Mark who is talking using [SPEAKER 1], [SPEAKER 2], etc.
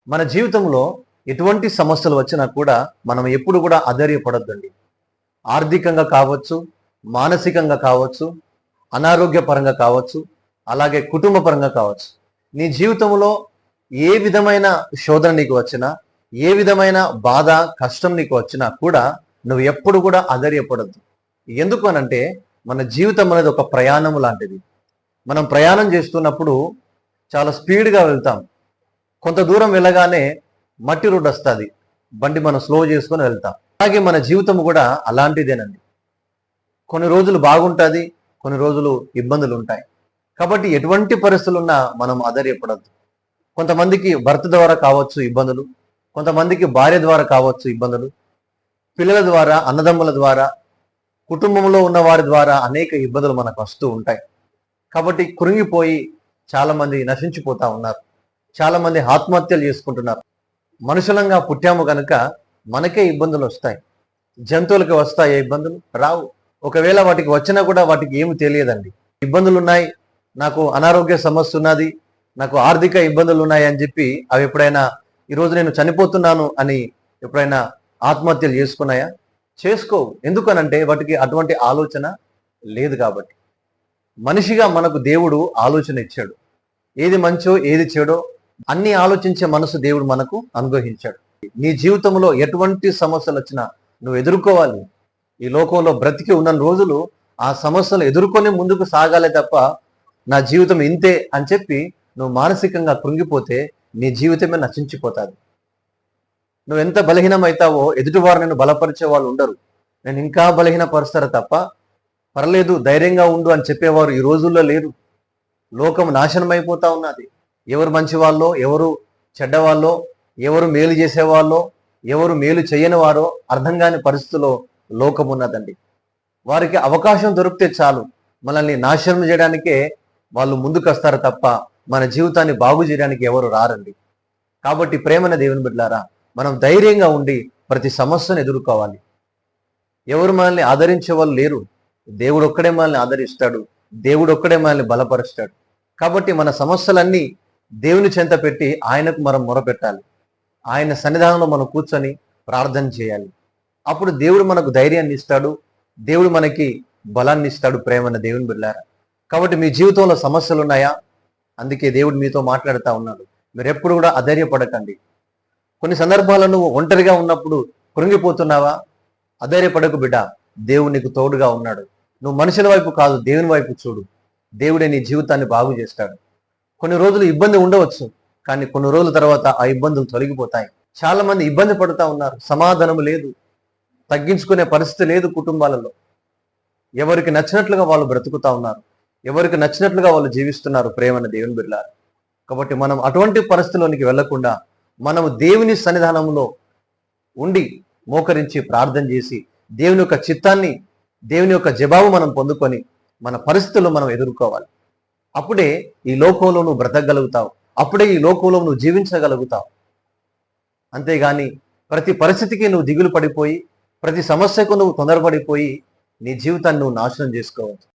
[SPEAKER 1] మన జీవితంలో ఎటువంటి సమస్యలు వచ్చినా కూడా మనం ఎప్పుడు కూడా అధైర్యపడొద్దండి. ఆర్థికంగా కావచ్చు, మానసికంగా కావచ్చు, అనారోగ్యపరంగా కావచ్చు, అలాగే కుటుంబ పరంగా కావచ్చు. నీ జీవితంలో ఏ విధమైన శోధన నీకు వచ్చినా, ఏ విధమైన బాధ, కష్టం నీకు వచ్చినా కూడా నువ్వు ఎప్పుడు కూడా అధైర్యపడొద్దు. ఎందుకు అనంటే మన జీవితం అనేది ఒక ప్రయాణం లాంటిది. మనం ప్రయాణం చేస్తున్నప్పుడు చాలా స్పీడ్‌గా వెళ్తాం. కొంత దూరం వెళ్ళగానే మట్టి రోడ్ వస్తుంది, బండి మనం స్లో చేసుకొని వెళ్తాం. అలాగే మన జీవితం కూడా అలాంటిదేనండి. కొన్ని రోజులు బాగుంటుంది, కొన్ని రోజులు ఇబ్బందులు ఉంటాయి. కాబట్టి ఎటువంటి పరిస్థితులు ఉన్నా మనం అధైర్యపడద్దు. కొంతమందికి భర్త ద్వారా కావచ్చు ఇబ్బందులు, కొంతమందికి భార్య ద్వారా కావచ్చు ఇబ్బందులు, పిల్లల ద్వారా, అన్నదమ్ముల ద్వారా, కుటుంబంలో ఉన్న వారి ద్వారా అనేక ఇబ్బందులు మనకు వస్తూ ఉంటాయి. కాబట్టి కృంగిపోయి చాలా మంది నశించిపోతా ఉన్నారు. చాలా మంది ఆత్మహత్యలు చేసుకుంటున్నారు. మనుషులంగా పుట్టాము కనుక మనకే ఇబ్బందులు వస్తాయి. జంతువులకి వస్తాయి ఇబ్బందులు? రావు. ఒకవేళ వాటికి వచ్చినా కూడా వాటికి ఏమి తెలియదండి. ఇబ్బందులు ఉన్నాయి, నాకు అనారోగ్య సమస్య ఉన్నది, నాకు ఆర్థిక ఇబ్బందులు ఉన్నాయి అని చెప్పి అవి ఎప్పుడైనా ఈరోజు నేను చనిపోతున్నాను అని ఎప్పుడైనా ఆత్మహత్యలు చేసుకున్నాయా? చేసుకోవు. ఎందుకనంటే వాటికి అటువంటి ఆలోచన లేదు కాబట్టి. మనిషిగా మనకు దేవుడు ఆలోచన ఇచ్చాడు. ఏది మంచో ఏది చెడో అన్ని ఆలోచించే మనసు దేవుడు మనకు అనుగ్రహించాడు. నీ జీవితంలో ఎటువంటి సమస్యలు వచ్చినా నువ్వు ఎదుర్కోవాలి. ఈ లోకంలో బ్రతికి ఉన్న రోజులు ఆ సమస్యలు ఎదుర్కొని ముందుకు సాగాలే తప్ప నా జీవితం ఇంతే అని చెప్పి నువ్వు మానసికంగా కృంగిపోతే నీ జీవితమే నశించిపోతాది. నువ్వు ఎంత బలహీనమవుతావో ఎదుటివారు నేను బలపరిచే వాళ్ళు ఉండరు. నేను ఇంకా బలహీనపరుస్తారు తప్ప పర్లేదు ధైర్యంగా ఉండు అని చెప్పేవారు ఈ రోజుల్లో లేరు. లోకం నాశనం అయిపోతా ఉన్నది. ఎవరు మంచి వాళ్ళో, ఎవరు చెడ్డవాళ్ళో, ఎవరు మేలు చేసేవాళ్ళో, ఎవరు మేలు చేయని వారో అర్థం కాని పరిస్థితిలో లోకం ఉన్నదండి. వారికి అవకాశం దొరికితే చాలు మనల్ని నాశనం చేయడానికే వాళ్ళు ముందుకు వస్తారు తప్ప మన జీవితాన్ని బాగు చేయడానికి ఎవరు రారండి. కాబట్టి ప్రేమన దేవుని బిడ్డలారా, మనం ధైర్యంగా ఉండి ప్రతి సమస్యను ఎదుర్కోవాలి. ఎవరు మనల్ని ఆదరించే వాళ్ళు లేరు. దేవుడు ఒక్కడే మనల్ని ఆదరిస్తాడు. దేవుడు ఒక్కడే మనల్ని బలపరుస్తాడు. కాబట్టి మన సమస్యలన్నీ దేవుని చెంత పెట్టి ఆయనకు మనం మొరపెట్టాలి. ఆయన సన్నిధానంలో మనం కూర్చొని ప్రార్థన చేయాలి. అప్పుడు దేవుడు మనకు ధైర్యాన్ని ఇస్తాడు. దేవుడు మనకి బలాన్ని ఇస్తాడు. ప్రేమన్న దేవుని బిడ్డలారా, కాబట్టి మీ జీవితంలో సమస్యలు ఉన్నాయా? అందుకే దేవుడు మీతో మాట్లాడుతూ ఉన్నాడు. మీరు ఎప్పుడు కూడా అధైర్యపడకండి. కొన్ని సందర్భాల్లో నువ్వు ఒంటరిగా ఉన్నప్పుడు కృంగిపోతున్నావా? అధైర్యపడకు బిడ్డ, దేవుడు నీకు తోడుగా ఉన్నాడు. నువ్వు మనుషుల వైపు కాదు, దేవుని వైపు చూడు. దేవుడే నీ జీవితాన్ని బాగు చేస్తాడు. కొన్ని రోజులు ఇబ్బంది ఉండవచ్చు, కానీ కొన్ని రోజుల తర్వాత ఆ ఇబ్బందులు తొలగిపోతాయి. చాలా మంది ఇబ్బంది పడుతూ ఉన్నారు. సమాధానం లేదు, తగ్గించుకునే పరిస్థితి లేదు కుటుంబాలలో. ఎవరికి నచ్చినట్లుగా వాళ్ళు బ్రతుకుతా ఉన్నారు, ఎవరికి నచ్చినట్లుగా వాళ్ళు జీవిస్తున్నారు. ప్రేమన్న దేవుని బిడ్డలారా, కాబట్టి మనం అటువంటి పరిస్థితిలోనికి వెళ్లకుండా మనము దేవుని సన్నిధానంలో ఉండి మోకరించి ప్రార్థన చేసి దేవుని యొక్క చిత్తాన్ని, దేవుని యొక్క జవాబు మనం పొందుకొని మన పరిస్థితుల్లో మనం ఎదుర్కోవాలి. అప్పుడే ఈ లోకంలో నువ్వు బ్రతకగలుగుతావు. అప్పుడే ఈ లోకంలో నువ్వు జీవించగలుగుతావు. అంతేగాని ప్రతి పరిస్థితికి నువ్వు దిగులు పడిపోయి, ప్రతి సమస్యకు నువ్వు తొందరపడిపోయి నీ జీవితాన్ని నువ్వు నాశనం చేసుకోవద్దు.